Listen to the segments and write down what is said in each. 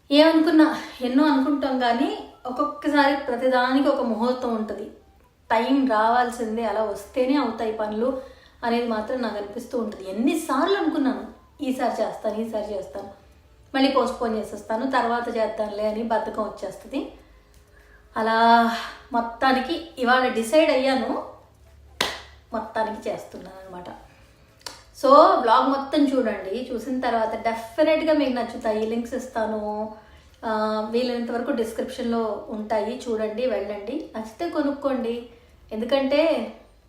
ఏమనుకున్నా ఎన్నో అనుకుంటాం కానీ ఒక్కొక్కసారి ప్రతిదానికి ఒక ముహూర్తం ఉంటుంది. టైం రావాల్సిందే, అలా వస్తేనే అవుతాయి పనులు అనేది మాత్రం నాకు అనిపిస్తూ ఉంటుంది. ఎన్నిసార్లు అనుకున్నాను ఈసారి చేస్తాను, మళ్ళీ పోస్ట్పోన్ చేసేస్తాను, తర్వాత చేస్తానులే అని బద్ధకం వచ్చేస్తుంది. అలా మొత్తానికి ఇవాళ డిసైడ్ అయ్యాను, మొత్తానికి చేస్తున్నాను అనమాట. సో బ్లాగ్ మొత్తం చూడండి, చూసిన తర్వాత డెఫినెట్గా మీకు నచ్చుతాయి. లింక్స్ ఇస్తాను, వీలైనంత వరకు డిస్క్రిప్షన్లో ఉంటాయి, చూడండి, వెళ్ళండి, నచ్చితే కొనుక్కోండి. ఎందుకంటే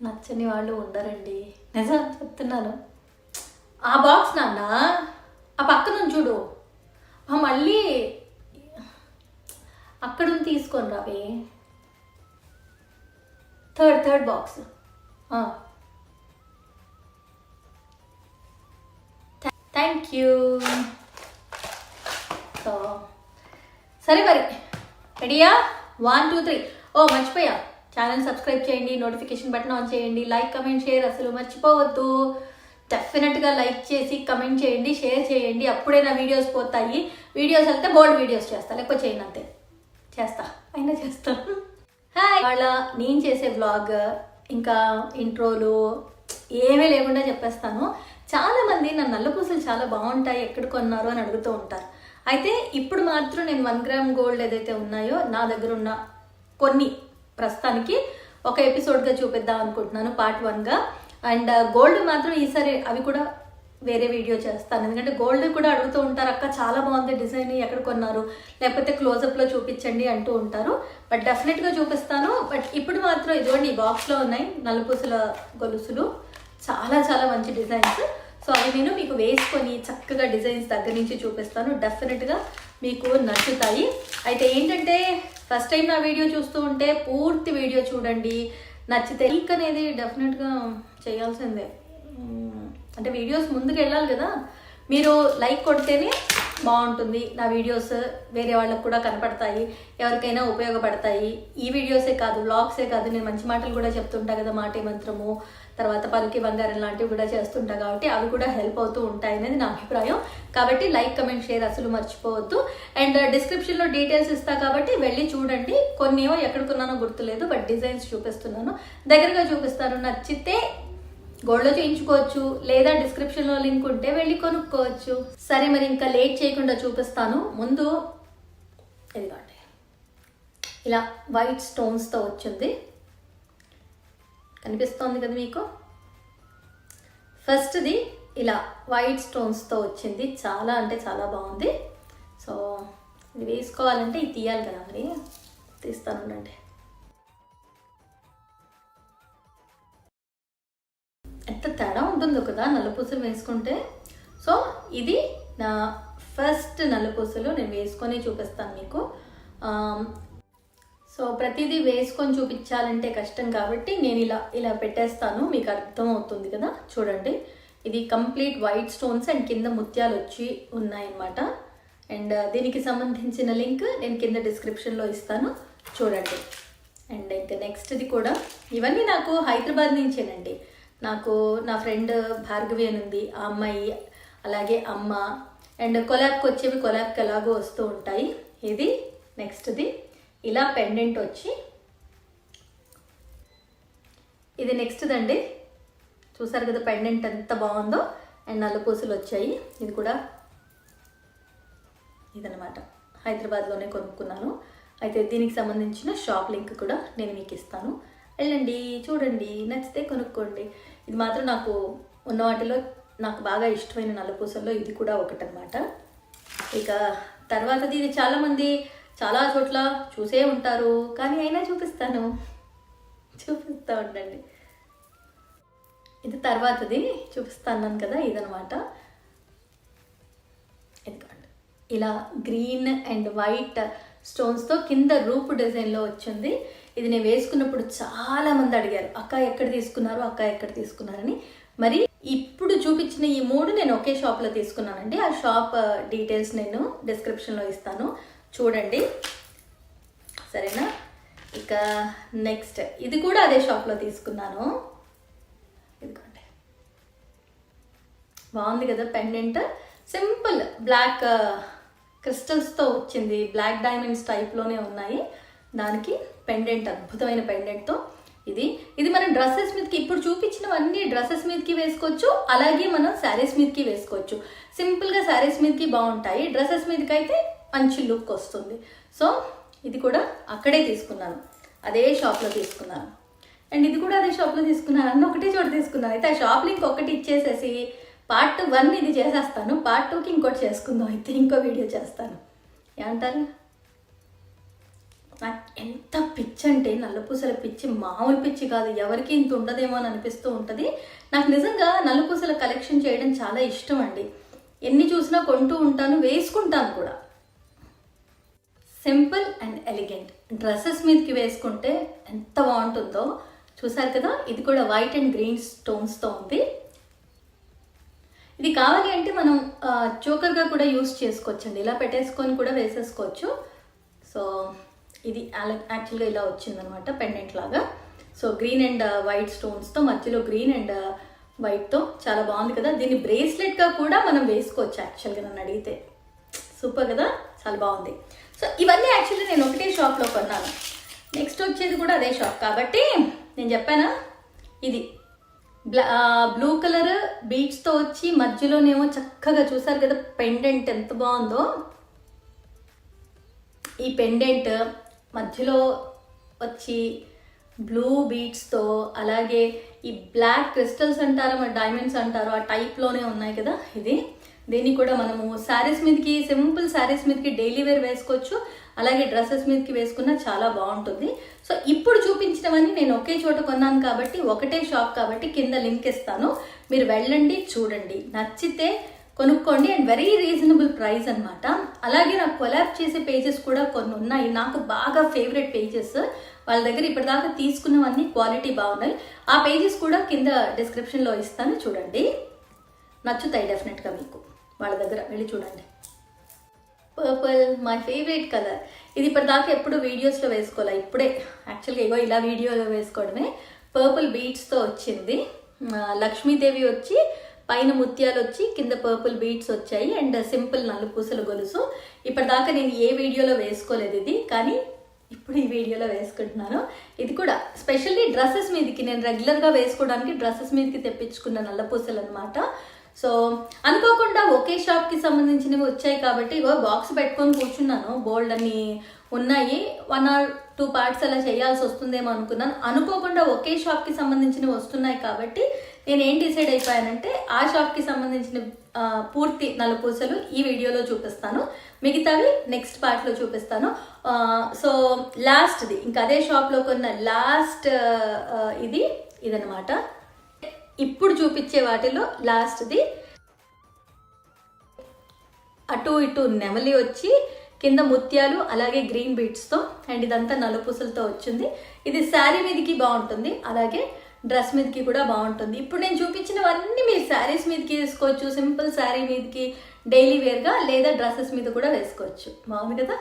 నచ్చని వాళ్ళు ఉండరండి, నిజం చెప్తున్నాను. ఆ బాక్స్ నాన్న ఆ పక్కన చూడు, మళ్ళీ అక్కడ తీసుకొని రావే. Third box. Thank you. So సరే మరి రెడీయా? 1 2 3. మర్చిపోయా, ఛానల్ సబ్స్క్రైబ్ చేయండి, నోటిఫికేషన్ బటన్ ఆన్ చేయండి, లైక్ కమెంట్ షేర్ అసలు మర్చిపోవద్దు. డెఫినెట్గా లైక్ చేసి కమెంట్ చేయండి, షేర్ చేయండి, అప్పుడే నా వీడియోస్ పోతాయి. వీడియోస్ వెళ్తే బోల్డ్ వీడియోస్ చేస్తా, లేకపోతే చేయను, అంతే. చేస్తాను. హాయ్, వాళ్ళ నేను చేసే వ్లాగ్ ఇంకా ఇంట్రోలు ఏమీ లేకుండా చెప్పేస్తాను. చాలామంది నా నల్లపూసలు చాలా బాగుంటాయి, ఎక్కడ కొన్నారు అని అడుగుతూ ఉంటారు. అయితే ఇప్పుడు మాత్రం నేను 1 గ్రామ్ గోల్డ్ ఏదైతే ఉన్నాయో నా దగ్గర ఉన్న కొన్ని ప్రస్తుతానికి ఒక ఎపిసోడ్గా చూపిద్దాం అనుకుంటున్నాను, పార్ట్ 1గా. అండ్ గోల్డ్ మాత్రం ఈసారి అవి కూడా వేరే వీడియో చేస్తాను. ఎందుకంటే గోల్డ్ కూడా అడుగుతూ ఉంటారు, అక్క చాలా బాగుంది డిజైన్, ఎక్కడ కొన్నారు, లేకపోతే క్లోజప్లో చూపించండి అంటూ ఉంటారు. బట్ డెఫినెట్గా చూపిస్తాను. బట్ ఇప్పుడు మాత్రం ఇదిగోండి, ఈ బాక్స్లో ఉన్నాయి నలుపూసల గొలుసులు, చాలా చాలా మంచి డిజైన్స్. సో అవి నేను మీకు వేసుకొని చక్కగా డిజైన్స్ దగ్గర నుంచి చూపిస్తాను, డెఫినెట్గా మీకు నచ్చుతాయి. అయితే ఏంటంటే ఫస్ట్ టైం నా వీడియో చూస్తూ ఉంటే పూర్తి వీడియో చూడండి, నచ్చితే లైక్ అనేది డెఫినెట్గా చేయాల్సిందే. అంటే వీడియోస్ ముందుకు వెళ్ళాలి కదా, మీరు లైక్ కొడితేనే బాగుంటుంది. నా వీడియోస్ వేరే వాళ్ళకు కూడా కనపడతాయి, ఎవరికైనా ఉపయోగపడతాయి. ఈ వీడియోసే కాదు, వ్లాగ్సే కాదు, నేను మంచి మాటలు కూడా చెప్తుంటా కదా, మాటే మంత్రము, తర్వాత పలుకి బంగారం లాంటివి కూడా చేస్తుంటా, కాబట్టి అవి కూడా హెల్ప్ అవుతూ ఉంటాయి అనేది నా అభిప్రాయం. కాబట్టి లైక్ కమెంట్ షేర్ అసలు మర్చిపోవద్దు. అండ్ డిస్క్రిప్షన్లో డీటెయిల్స్ ఇస్తా, కాబట్టి వెళ్ళి చూడండి. కొన్ని ఏమో ఎక్కడికున్నానో గుర్తులేదు, బట్ డిజైన్స్ చూపిస్తున్నాను, దగ్గరగా చూపిస్తాను. నచ్చితే గోల్డ్లో చేయించుకోవచ్చు, లేదా డిస్క్రిప్షన్లో లింక్ ఉంటే వెళ్ళి కొనుక్కోవచ్చు. సరే మరి ఇంకా లేట్ చేయకుండా చూపిస్తాను. ముందు ఇదిగోండి, ఇలా వైట్ స్టోన్స్తో వచ్చింది, కనిపిస్తోంది కదా మీకు. ఫస్ట్ది ఇలా వైట్ స్టోన్స్తో వచ్చింది, చాలా అంటే చాలా బాగుంది. సో ఇది వేసుకోవాలంటే ఇది తీయాలి కదా, మరి తీస్తాను ఉండండి. ఎంత తేడా ఉంటుందో కదా నల్లపూసలు వేసుకుంటే. సో ఇది నా ఫస్ట్ నల్లపూసలు, నేను వేసుకొని చూపిస్తాను మీకు. సో ప్రతిదీ వేసుకొని చూపించాలంటే కష్టం, కాబట్టి నేను ఇలా పెట్టేస్తాను, మీకు అర్థమవుతుంది కదా. చూడండి, ఇది కంప్లీట్ వైట్ స్టోన్స్ అండ్ కింద ముత్యాలు వచ్చి ఉన్నాయన్నమాట. అండ్ దీనికి సంబంధించిన లింక్ నేను కింద డిస్క్రిప్షన్లో ఇస్తాను, చూడండి. అండ్ ఇంకా నెక్స్ట్ది కూడా, ఇవన్నీ నాకు హైదరాబాద్ నుంచేనండి. నాకు నా ఫ్రెండ్ భార్గవి అని ఉంది, ఆ అమ్మాయి, అలాగే అమ్మ, అండ్ కొలాబ్కి వచ్చేవి కొలాబ్కి ఎలాగో వస్తూ ఉంటాయి. ఇది నెక్స్ట్ది ఇలా పెండెంట్ వచ్చి, ఇది నెక్స్ట్ది అండి. చూసారు కదా పెండెంట్ ఎంత బాగుందో, అండ్ నల్లపూసలు వచ్చాయి. ఇది కూడా ఇదనమాట, హైదరాబాద్లోనే కొనుక్కున్నాను. అయితే దీనికి సంబంధించిన షాప్ లింక్ కూడా నేను మీకు ఇస్తాను, వెళ్ళండి చూడండి, నచ్చితే కొనుక్కోండి. ఇది మాత్రం నాకు ఉన్న వాటిలో నాకు బాగా ఇష్టమైన నల్లపూసల్లో ఇది కూడా ఒకటనమాట. ఇక తర్వాతది, ఇది చాలామంది చాలా చోట్ల చూసే ఉంటారు, కానీ అయినా చూపిస్తూ ఉండండి. ఇది తర్వాతది చూపిస్తాను కదా, ఇదనమాట. ఎందుకంటే ఇలా గ్రీన్ అండ్ వైట్ స్టోన్స్తో కింద రూపు డిజైన్లో వచ్చింది. ఇది నేను వేసుకున్నప్పుడు చాలామంది అడిగారు, అక్క ఎక్కడ తీసుకున్నారని. మరి ఇప్పుడు చూపించిన ఈ 3 నేను ఒకే షాప్లో తీసుకున్నానండి. ఆ షాప్ డీటెయిల్స్ నేను డిస్క్రిప్షన్లో ఇస్తాను, చూడండి, సరేనా. ఇక నెక్స్ట్ ఇది కూడా అదే షాప్లో తీసుకున్నాను. ఇదిగోండి, బాగుంది కదా పెండెంట్, సింపుల్ బ్లాక్ క్రిస్టల్స్తో వచ్చింది, బ్లాక్ డైమండ్స్ టైప్లోనే ఉన్నాయి. దానికి పెండెంట్, అద్భుతమైన పెండెంట్తో. ఇది మనం డ్రెస్సెస్ మీదకి, ఇప్పుడు చూపించినవన్నీ డ్రెస్సెస్ మీదకి వేసుకోవచ్చు, అలాగే మనం శారీస్ మీదకి వేసుకోవచ్చు. సింపుల్గా శారీస్ మీదకి బాగుంటాయి, డ్రెస్సెస్ మీదకి అయితే మంచి లుక్ వస్తుంది. సో ఇది కూడా అక్కడే తీసుకున్నాను, అదే షాప్లో తీసుకున్నాను. అండ్ ఇది కూడా అదే షాప్లో తీసుకున్నాను, అన్న ఒకటే చోట తీసుకున్నాను. అయితే ఆ షాప్ లింక్ ఒకటి ఇచ్చేసేసి పార్ట్ 1 ఇది చేసేస్తాను, పార్ట్ 2కి ఇంకోటి చేసుకుందాం. అయితే ఇంకో వీడియో చేస్తాను. ఏమంటారు? నాకు ఎంత పిచ్చి అంటే నల్లపూసల పిచ్చి మామూలు పిచ్చి కాదు, ఎవరికి ఇంత ఉండదేమో అని అనిపిస్తూ ఉంటుంది. నాకు నిజంగా నల్లపూసల కలెక్షన్ చేయడం చాలా ఇష్టం అండి. ఎన్ని చూసినా కొంటూ ఉంటాను, వేసుకుంటాను కూడా. సింపుల్ అండ్ ఎలిగెంట్ డ్రెస్సెస్ మీదకి వేసుకుంటే ఎంత బాగుంటుందో చూసారు కదా. ఇది కూడా వైట్ అండ్ గ్రీన్ స్టోన్స్తో ఉంది. ఇది కావాలి అంటే మనం చోకర్గా కూడా యూస్ చేసుకోవచ్చండి, ఇలా పెట్టేసుకొని కూడా వేసేసుకోవచ్చు. సో ఇది యాక్చువల్గా ఇలా వచ్చిందనమాట, పెండెంట్ లాగా. సో గ్రీన్ అండ్ వైట్ స్టోన్స్తో, మధ్యలో గ్రీన్ అండ్ వైట్తో చాలా బాగుంది కదా. దీన్ని బ్రేస్లెట్గా కూడా మనం వేసుకోవచ్చు యాక్చువల్గా, నన్ను అడిగితే. సూపర్ కదా, చాలా బాగుంది. సో ఇవన్నీ యాక్చువల్లీ నేను ఒకటే షాప్లో కొన్నాను. నెక్స్ట్ వచ్చేది కూడా అదే షాప్ కాబట్టి నేను చెప్పానా, ఇది బ్లూ కలర్ బీడ్స్తో వచ్చి మధ్యలోనేమో చక్కగా చూసారు కదా పెండెంట్ ఎంత బాగుందో. ఈ పెండెంట్ మధ్యలో వచ్చి బ్లూ బీడ్స్తో, అలాగే ఈ బ్లాక్ క్రిస్టల్స్ అంటారో మరి డైమండ్స్ అంటారో ఆ టైప్లోనే ఉన్నాయి కదా. దీన్ని కూడా మనము శారీస్ మీదకి, సింపుల్ శారీస్ మీదకి డైలీ వేర్ వేసుకోవచ్చు, అలాగే డ్రెస్సెస్ మీదకి వేసుకున్నా చాలా బాగుంటుంది. సో ఇప్పుడు చూపించినవన్నీ నేను ఒకే చోట కొన్నాను కాబట్టి, ఒకటే షాప్ కాబట్టి కింద లింక్ ఇస్తాను, మీరు వెళ్ళండి, చూడండి, నచ్చితే కొనుక్కోండి. అండ్ వెరీ రీజనబుల్ ప్రైస్ అనమాట. అలాగే నాకు కొలాబ్ చేసే పేజెస్ కూడా కొన్ని ఉన్నాయి, నాకు బాగా ఫేవరెట్ పేజెస్. వాళ్ళ దగ్గర ఇప్పటిదాకా తీసుకున్నవన్నీ క్వాలిటీ బాగున్నాయి. ఆ పేజెస్ కూడా కింద డిస్క్రిప్షన్లో ఇస్తాను, చూడండి, నచ్చుతాయి డెఫినెట్గా మీకు. వాళ్ళ దగ్గర వెళ్ళి చూడండి. Purple my favourite colour. ఇది ఇప్పటిదాకా ఎప్పుడు వీడియోస్లో వేసుకోవాలి, ఇప్పుడే యాక్చువల్గా ఇగో ఇలా వీడియోలో వేసుకోవడమే. పర్పుల్ బీడ్స్తో వచ్చింది, లక్ష్మీదేవి వచ్చి పైన ముత్యాలు వచ్చి కింద పర్పుల్ బీడ్స్ వచ్చాయి, అండ్ సింపుల్ నలుపూసల గొలుసు. ఇప్పటిదాకా నేను ఏ వీడియోలో వేసుకోలేదు ఇది, కానీ ఇప్పుడు ఈ వీడియోలో వేసుకుంటున్నాను. ఇది కూడా స్పెషల్లీ డ్రెస్సెస్ మీదకి, నేను రెగ్యులర్గా వేసుకోవడానికి డ్రెస్సెస్ మీదకి తెప్పించుకున్న నల్లపూసలు అనమాట. సో అనుకోకుండా ఒకే షాప్కి సంబంధించినవి వచ్చాయి కాబట్టి ఇగో బాక్స్ పెట్టుకొని కూర్చున్నాను. బోల్డ్ అని ఉన్నాయి, 1 or 2 పార్ట్స్ అలా చేయాల్సి వస్తుందేమో అనుకున్నాను. అనుకోకుండా ఒకే షాప్కి సంబంధించినవి వస్తున్నాయి కాబట్టి నేను ఏం డిసైడ్ అయిపోయానంటే ఆ షాప్కి సంబంధించిన పూర్తి నలుపూసలు ఈ వీడియోలో చూపిస్తాను, మిగతావి నెక్స్ట్ పార్ట్లో చూపిస్తాను. సో లాస్ట్ది ఇంకా అదే షాప్లో కొన్న లాస్ట్ ఇదనమాట. ఇప్పుడు చూపించే వాటిలో లాస్ట్ది అటు ఇటు నెమలి వచ్చి కింద ముత్యాలు అలాగే గ్రీన్ బీడ్స్తో, అండ్ ఇదంతా నలుపూసలతో వచ్చింది. ఇది శారీ మీదకి బాగుంటుంది, అలాగే డ్రెస్ మీదకి కూడా బాగుంటుంది. ఇప్పుడు నేను చూపించినవన్నీ మీరు శారీస్ మీదకి వేసుకోవచ్చు, సింపుల్ శారీ మీదకి డైలీ వేర్గా, లేదా డ్రెస్సెస్ మీద కూడా వేసుకోవచ్చు. బాగుంది కదా.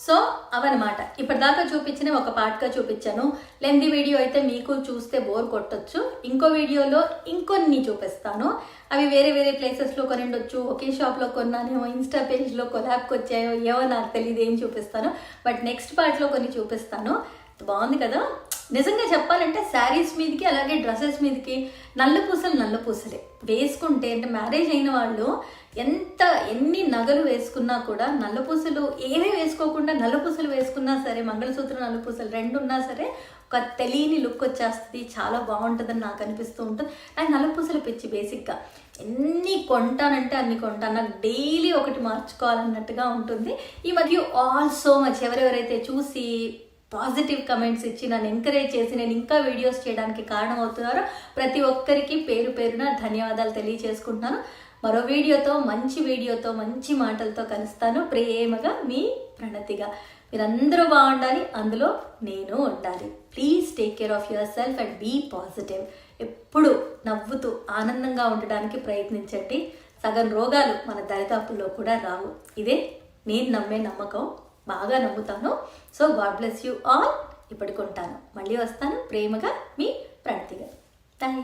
సో అవన్నమాట, ఇప్పటిదాకా చూపించిన ఒక పార్ట్గా చూపించాను. లెంది వీడియో అయితే మీకు చూస్తే బోర్ కొట్టచ్చు. ఇంకో వీడియోలో ఇంకొన్ని చూపిస్తాను, అవి వేరే వేరే ప్లేసెస్లో కొని ఉండొచ్చు, ఒకే షాప్లో కొన్నానేమో, ఇన్స్టా పేజ్లో కొలాబ్కి వచ్చాయో ఏమో నాకు తెలియదు, ఏం చూపిస్తాను. బట్ నెక్స్ట్ పార్ట్లో కొన్ని చూపిస్తాను. బాగుంది కదా. నిజంగా చెప్పాలంటే శారీస్ మీదకి అలాగే డ్రెస్సెస్ మీదకి నల్లపూసలే వేసుకుంటే, అంటే మ్యారేజ్ అయిన వాళ్ళు ఎన్ని నగలు వేసుకున్నా కూడా నల్లపూసలు ఏమీ వేసుకోకుండా నల్లపూసలు వేసుకున్నా సరే, మంగళసూత్రం నల్లపూసలు 2 ఉన్నా సరే ఒక తెలియని లుక్ వచ్చేస్తుంది, చాలా బాగుంటుందని నాకు అనిపిస్తూ ఉంటుంది. నాకు నల్లపూసలు పిచ్చి బేసిక్గా, ఎన్ని కొంటానంటే అన్ని కొంటాను, నాకు డైలీ ఒకటి మార్చుకోవాలన్నట్టుగా ఉంటుంది. ఈ మధ్య ఆల్ సో మచ్ ఎవరెవరైతే చూసి పాజిటివ్ కమెంట్స్ ఇచ్చి నన్ను ఎంకరేజ్ చేసి నేను ఇంకా వీడియోస్ చేయడానికి కారణం అవుతున్నారో ప్రతి ఒక్కరికి పేరు పేరున ధన్యవాదాలు తెలియజేసుకుంటున్నాను. మరో వీడియోతో మంచి మాటలతో కలుస్తాను. ప్రేమగా మీ ప్రణతిగా. మీరందరూ బాగుండాలి, అందులో నేను ఉండాలి. Please take care of yourself and be positive. ఎప్పుడు నవ్వుతూ ఆనందంగా ఉండడానికి ప్రయత్నించండి. సగం రోగాలు మన దరిదాపుల్లో కూడా రావు. ఇదే నేను నమ్మే నమ్మకం, బాగా నమ్ముతాను. So God bless you all. ఇప్పటికొంటాను, మళ్ళీ వస్తాను. ప్రేమగా మీ ప్రణతిగా. బాయ్.